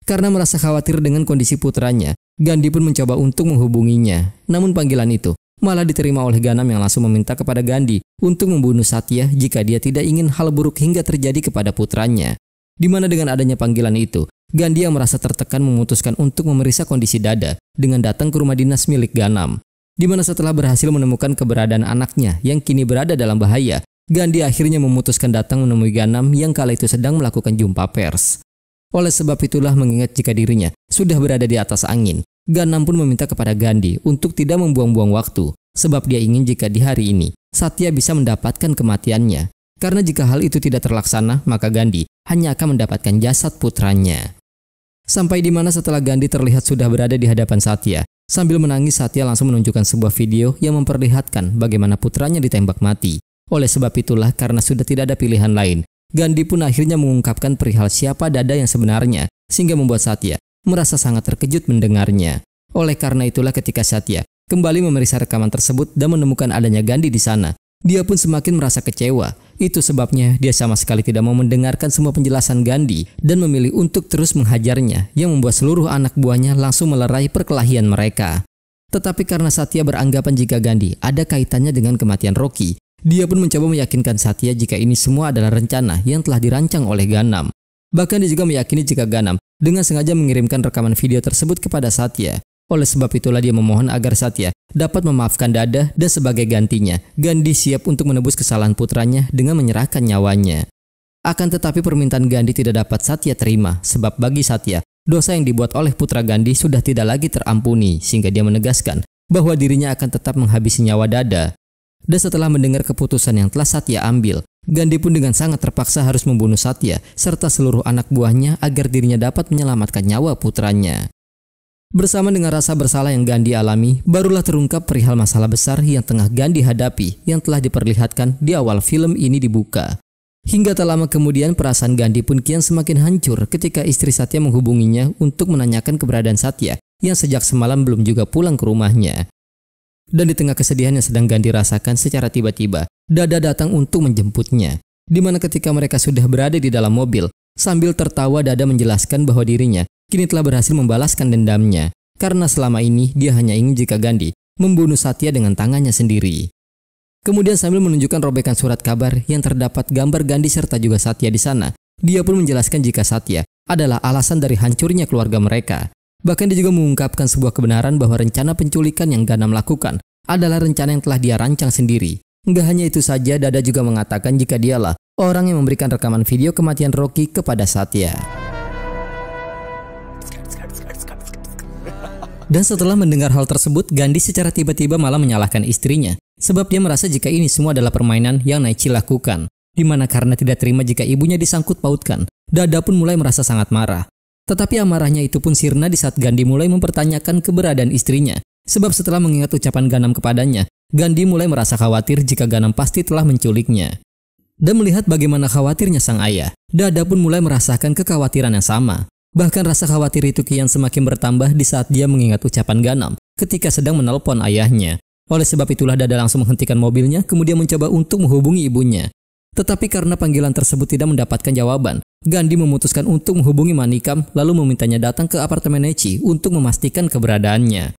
Karena merasa khawatir dengan kondisi putranya, Gandhi pun mencoba untuk menghubunginya. Namun panggilan itu malah diterima oleh Ganam yang langsung meminta kepada Gandhi untuk membunuh Satya jika dia tidak ingin hal buruk hingga terjadi kepada putranya. Di mana dengan adanya panggilan itu, Gandhi yang merasa tertekan memutuskan untuk memeriksa kondisi Dada dengan datang ke rumah dinas milik Ganam. Di mana setelah berhasil menemukan keberadaan anaknya yang kini berada dalam bahaya, Gandhi akhirnya memutuskan datang menemui Ganam yang kala itu sedang melakukan jumpa pers. Oleh sebab itulah, mengingat jika dirinya sudah berada di atas angin, Ganam pun meminta kepada Gandhi untuk tidak membuang-buang waktu, sebab dia ingin jika di hari ini Satya bisa mendapatkan kematiannya. Karena jika hal itu tidak terlaksana, maka Gandhi hanya akan mendapatkan jasad putranya. Sampai di mana setelah Gandhi terlihat sudah berada di hadapan Satya, sambil menangis Satya langsung menunjukkan sebuah video yang memperlihatkan bagaimana putranya ditembak mati. Oleh sebab itulah, karena sudah tidak ada pilihan lain, Gandhi pun akhirnya mengungkapkan perihal siapa Dada yang sebenarnya, sehingga membuat Satya merasa sangat terkejut mendengarnya. Oleh karena itulah ketika Satya kembali memeriksa rekaman tersebut dan menemukan adanya Gandhi di sana, Dia pun semakin merasa kecewa. Itu sebabnya dia sama sekali tidak mau mendengarkan semua penjelasan Gandhi dan memilih untuk terus menghajarnya, yang membuat seluruh anak buahnya langsung melerai perkelahian mereka. Tetapi karena Satya beranggapan jika Gandhi ada kaitannya dengan kematian Rocky, dia pun mencoba meyakinkan Satya jika ini semua adalah rencana yang telah dirancang oleh Ganam. Bahkan dia juga meyakini jika Ganam dengan sengaja mengirimkan rekaman video tersebut kepada Satya. Oleh sebab itulah dia memohon agar Satya dapat memaafkan Dada dan sebagai gantinya, Gandhi siap untuk menebus kesalahan putranya dengan menyerahkan nyawanya. Akan tetapi permintaan Gandhi tidak dapat Satya terima, sebab bagi Satya, dosa yang dibuat oleh putra Gandhi sudah tidak lagi terampuni, sehingga dia menegaskan bahwa dirinya akan tetap menghabisi nyawa Dada. Dan setelah mendengar keputusan yang telah Satya ambil, Gandhi pun dengan sangat terpaksa harus membunuh Satya serta seluruh anak buahnya agar dirinya dapat menyelamatkan nyawa putranya. Bersama dengan rasa bersalah yang Gandhi alami, barulah terungkap perihal masalah besar yang tengah Gandhi hadapi yang telah diperlihatkan di awal film ini dibuka. Hingga tak lama kemudian perasaan Gandhi pun kian semakin hancur ketika istri Satya menghubunginya untuk menanyakan keberadaan Satya yang sejak semalam belum juga pulang ke rumahnya. Dan di tengah kesedihan yang sedang Gandhi rasakan, secara tiba-tiba Dada datang untuk menjemputnya. Di mana ketika mereka sudah berada di dalam mobil, sambil tertawa Dada menjelaskan bahwa dirinya kini telah berhasil membalaskan dendamnya, karena selama ini dia hanya ingin jika Gandhi membunuh Satya dengan tangannya sendiri. Kemudian sambil menunjukkan robekan surat kabar yang terdapat gambar Gandhi serta juga Satya di sana, dia pun menjelaskan jika Satya adalah alasan dari hancurnya keluarga mereka. Bahkan dia juga mengungkapkan sebuah kebenaran bahwa rencana penculikan yang Ganam lakukan adalah rencana yang telah dia rancang sendiri. Enggak hanya itu saja, Dada juga mengatakan jika dialah orang yang memberikan rekaman video kematian Rocky kepada Satya. Dan setelah mendengar hal tersebut, Gandhi secara tiba-tiba malah menyalahkan istrinya, sebab dia merasa jika ini semua adalah permainan yang Naichi lakukan. Di mana karena tidak terima jika ibunya disangkut pautkan, Dada pun mulai merasa sangat marah. Tetapi amarahnya itu pun sirna di saat Gandhi mulai mempertanyakan keberadaan istrinya, sebab setelah mengingat ucapan Ganam kepadanya, Gandhi mulai merasa khawatir jika Ganam pasti telah menculiknya. Dan melihat bagaimana khawatirnya sang ayah, Dada pun mulai merasakan kekhawatiran yang sama. Bahkan rasa khawatir itu kian semakin bertambah di saat dia mengingat ucapan Ganam ketika sedang menelpon ayahnya. Oleh sebab itulah Dada langsung menghentikan mobilnya kemudian mencoba untuk menghubungi ibunya. Tetapi karena panggilan tersebut tidak mendapatkan jawaban, Gandhi memutuskan untuk menghubungi Manikam lalu memintanya datang ke apartemen Naichi untuk memastikan keberadaannya.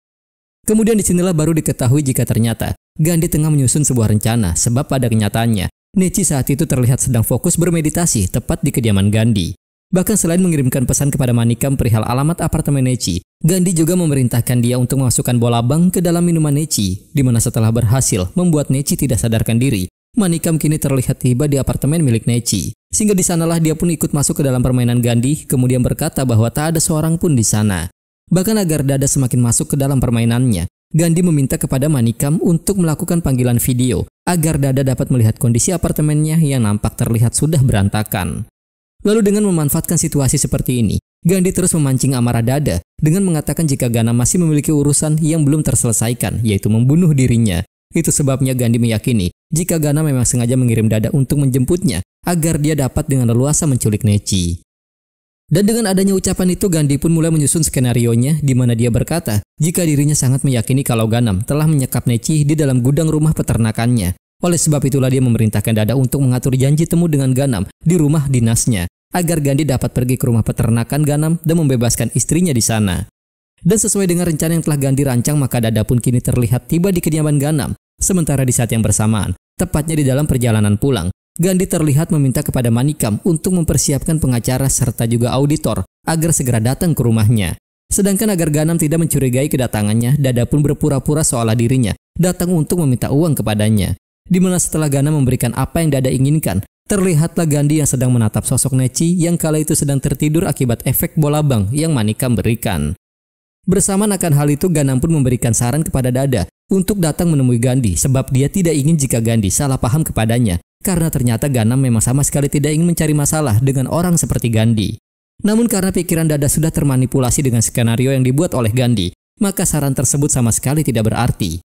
Kemudian disinilah baru diketahui jika ternyata Gandhi tengah menyusun sebuah rencana, sebab pada kenyataannya Naichi saat itu terlihat sedang fokus bermeditasi tepat di kediaman Gandhi. Bahkan selain mengirimkan pesan kepada Manikam perihal alamat apartemen Naichi, Gandhi juga memerintahkan dia untuk memasukkan bola bang ke dalam minuman Naichi, di mana setelah berhasil membuat Naichi tidak sadarkan diri, Manikam kini terlihat tiba di apartemen milik Naichi. Sehingga di sanalah dia pun ikut masuk ke dalam permainan Gandhi, kemudian berkata bahwa tak ada seorang pun di sana. Bahkan agar Dada semakin masuk ke dalam permainannya, Gandhi meminta kepada Manikam untuk melakukan panggilan video agar Dada dapat melihat kondisi apartemennya yang nampak terlihat sudah berantakan. Lalu dengan memanfaatkan situasi seperti ini, Gandhi terus memancing amarah Dada dengan mengatakan jika Ganam masih memiliki urusan yang belum terselesaikan, yaitu membunuh dirinya. Itu sebabnya Gandhi meyakini jika Ganam memang sengaja mengirim Dada untuk menjemputnya agar dia dapat dengan leluasa menculik Naichi. Dan dengan adanya ucapan itu, Gandhi pun mulai menyusun skenarionya di mana dia berkata jika dirinya sangat meyakini kalau Ganam telah menyekap Naichi di dalam gudang rumah peternakannya. Oleh sebab itulah dia memerintahkan Dada untuk mengatur janji temu dengan Ganam di rumah dinasnya, agar Gandhi dapat pergi ke rumah peternakan Ganam dan membebaskan istrinya di sana. Dan sesuai dengan rencana yang telah Gandhi rancang, maka Dada pun kini terlihat tiba di kediaman Ganam. Sementara di saat yang bersamaan, tepatnya di dalam perjalanan pulang, Gandhi terlihat meminta kepada Manikam untuk mempersiapkan pengacara serta juga auditor agar segera datang ke rumahnya. Sedangkan agar Ganam tidak mencurigai kedatangannya, Dada pun berpura-pura seolah dirinya datang untuk meminta uang kepadanya. Di mana setelah Ganam memberikan apa yang Dada inginkan, terlihatlah Gandhi yang sedang menatap sosok Naichi yang kala itu sedang tertidur akibat efek bola bang yang Manikam berikan. Bersamaan akan hal itu, Ganam pun memberikan saran kepada Dada untuk datang menemui Gandhi sebab dia tidak ingin jika Gandhi salah paham kepadanya, karena ternyata Ganam memang sama sekali tidak ingin mencari masalah dengan orang seperti Gandhi. Namun karena pikiran Dada sudah termanipulasi dengan skenario yang dibuat oleh Gandhi, maka saran tersebut sama sekali tidak berarti.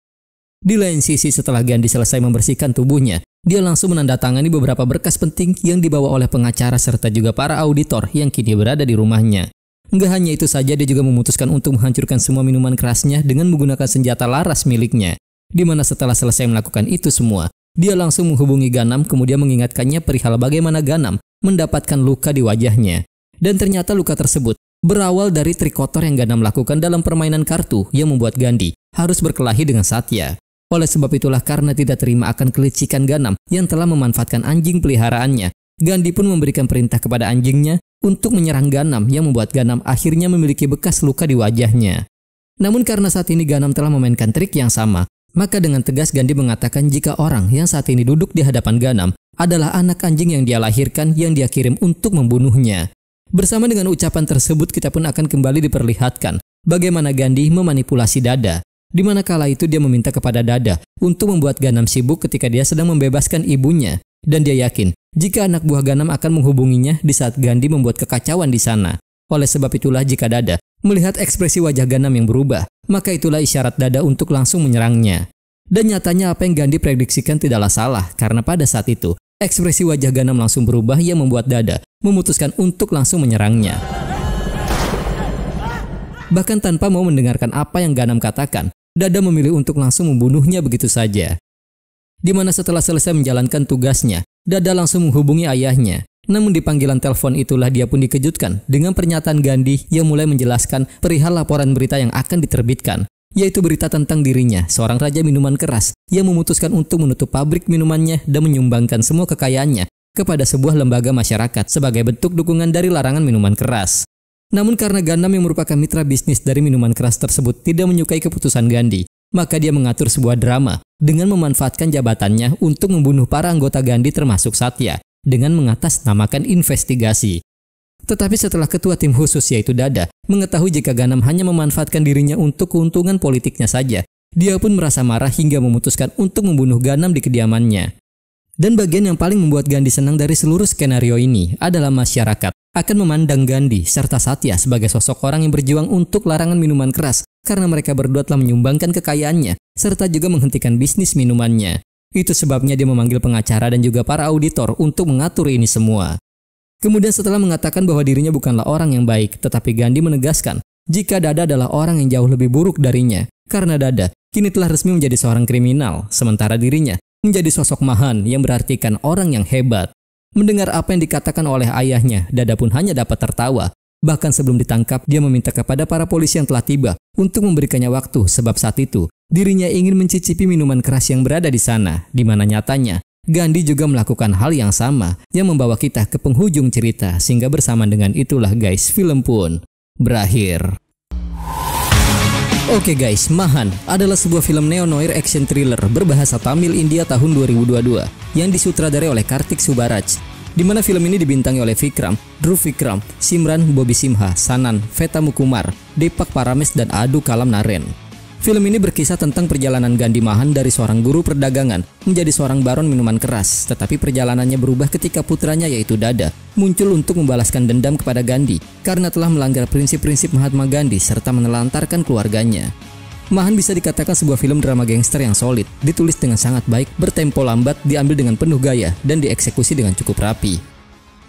Di lain sisi, setelah Gandhi selesai membersihkan tubuhnya, dia langsung menandatangani beberapa berkas penting yang dibawa oleh pengacara serta juga para auditor yang kini berada di rumahnya. Enggak hanya itu saja, dia juga memutuskan untuk menghancurkan semua minuman kerasnya dengan menggunakan senjata laras miliknya. Di mana setelah selesai melakukan itu semua, Dia langsung menghubungi Ganam kemudian mengingatkannya perihal bagaimana Ganam mendapatkan luka di wajahnya. Dan ternyata luka tersebut berawal dari trik kotor yang Ganam lakukan dalam permainan kartu yang membuat Gandhi harus berkelahi dengan Satya. Oleh sebab itulah karena tidak terima akan kelicikan Ganam yang telah memanfaatkan anjing peliharaannya, Gandhi pun memberikan perintah kepada anjingnya untuk menyerang Ganam yang membuat Ganam akhirnya memiliki bekas luka di wajahnya. Namun karena saat ini Ganam telah memainkan trik yang sama, maka dengan tegas Gandhi mengatakan jika orang yang saat ini duduk di hadapan Ganam adalah anak anjing yang dia lahirkan yang dia kirim untuk membunuhnya. Bersama dengan ucapan tersebut kita pun akan kembali diperlihatkan bagaimana Gandhi memanipulasi Dada, di mana kala itu dia meminta kepada Dada untuk membuat Ganam sibuk ketika dia sedang membebaskan ibunya, dan dia yakin jika anak buah Ganam akan menghubunginya di saat Gandhi membuat kekacauan di sana. Oleh sebab itulah jika Dada melihat ekspresi wajah Ganam yang berubah, maka itulah isyarat Dada untuk langsung menyerangnya. Dan nyatanya apa yang Gandhi prediksikan tidaklah salah, karena pada saat itu ekspresi wajah Ganam langsung berubah yang membuat Dada memutuskan untuk langsung menyerangnya. Bahkan tanpa mau mendengarkan apa yang Ganam katakan, Dada memilih untuk langsung membunuhnya begitu saja. Di mana setelah selesai menjalankan tugasnya, Dada langsung menghubungi ayahnya. Namun di panggilan telepon itulah dia pun dikejutkan dengan pernyataan Gandhi yang mulai menjelaskan perihal laporan berita yang akan diterbitkan, yaitu berita tentang dirinya, seorang raja minuman keras yang memutuskan untuk menutup pabrik minumannya dan menyumbangkan semua kekayaannya kepada sebuah lembaga masyarakat sebagai bentuk dukungan dari larangan minuman keras. Namun karena Ganam yang merupakan mitra bisnis dari minuman keras tersebut tidak menyukai keputusan Gandhi, maka dia mengatur sebuah drama dengan memanfaatkan jabatannya untuk membunuh para anggota Gandhi termasuk Satya dengan mengatasnamakan investigasi. Tetapi setelah ketua tim khusus yaitu Dada mengetahui jika Ganam hanya memanfaatkan dirinya untuk keuntungan politiknya saja, dia pun merasa marah hingga memutuskan untuk membunuh Ganam di kediamannya. Dan bagian yang paling membuat Gandhi senang dari seluruh skenario ini adalah masyarakat akan memandang Gandhi serta Satya sebagai sosok orang yang berjuang untuk larangan minuman keras karena mereka berdua telah menyumbangkan kekayaannya serta juga menghentikan bisnis minumannya. Itu sebabnya dia memanggil pengacara dan juga para auditor untuk mengatur ini semua. Kemudian setelah mengatakan bahwa dirinya bukanlah orang yang baik, tetapi Gandhi menegaskan jika Dada adalah orang yang jauh lebih buruk darinya, karena Dada kini telah resmi menjadi seorang kriminal, sementara dirinya menjadi sosok Mahan yang berartikan orang yang hebat. Mendengar apa yang dikatakan oleh ayahnya, Dada pun hanya dapat tertawa. Bahkan sebelum ditangkap, dia meminta kepada para polisi yang telah tiba untuk memberikannya waktu sebab saat itu dirinya ingin mencicipi minuman keras yang berada di sana, di mana nyatanya Gandhi juga melakukan hal yang sama yang membawa kita ke penghujung cerita, sehingga bersamaan dengan itulah guys, film pun berakhir. Oke guys, Mahan adalah sebuah film neo-noir action thriller berbahasa Tamil India tahun 2022 yang disutradarai oleh Kartik Subaraj, di mana film ini dibintangi oleh Vikram, Dhruv Vikram, Simran Bobby Simha, Sanan, Veta Mukumar, Deepak Parames, dan Adu Kalam Naren. Film ini berkisah tentang perjalanan Gandhi Mahan dari seorang guru perdagangan menjadi seorang baron minuman keras, tetapi perjalanannya berubah ketika putranya yaitu Dada muncul untuk membalaskan dendam kepada Gandhi karena telah melanggar prinsip-prinsip Mahatma Gandhi serta menelantarkan keluarganya. Mahan bisa dikatakan sebuah film drama gangster yang solid, ditulis dengan sangat baik, bertempo lambat, diambil dengan penuh gaya, dan dieksekusi dengan cukup rapi.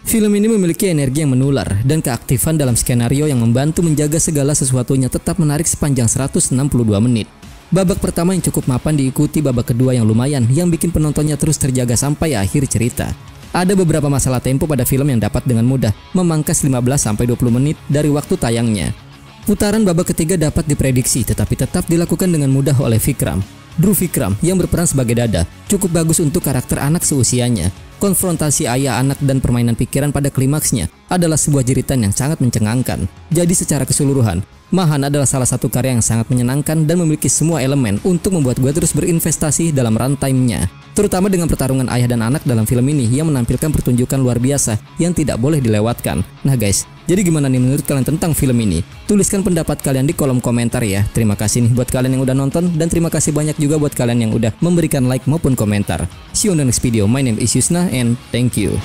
Film ini memiliki energi yang menular dan keaktifan dalam skenario yang membantu menjaga segala sesuatunya tetap menarik sepanjang 162 menit. Babak pertama yang cukup mapan diikuti babak kedua yang lumayan yang bikin penontonnya terus terjaga sampai akhir cerita. Ada beberapa masalah tempo pada film yang dapat dengan mudah memangkas 15-20 menit dari waktu tayangnya. Putaran babak ketiga dapat diprediksi tetapi tetap dilakukan dengan mudah oleh Vikram. Dhruv Vikram yang berperan sebagai Dada cukup bagus untuk karakter anak seusianya. Konfrontasi ayah anak dan permainan pikiran pada klimaksnya adalah sebuah jeritan yang sangat mencengangkan. Jadi secara keseluruhan, Mahan adalah salah satu karya yang sangat menyenangkan dan memiliki semua elemen untuk membuat gue terus berinvestasi dalam runtime-nya. Terutama dengan pertarungan ayah dan anak dalam film ini yang menampilkan pertunjukan luar biasa yang tidak boleh dilewatkan. Nah guys, jadi gimana nih menurut kalian tentang film ini? Tuliskan pendapat kalian di kolom komentar ya. Terima kasih nih buat kalian yang udah nonton dan terima kasih banyak juga buat kalian yang udah memberikan like maupun komentar. See you on the next video. My name is Yusna and thank you.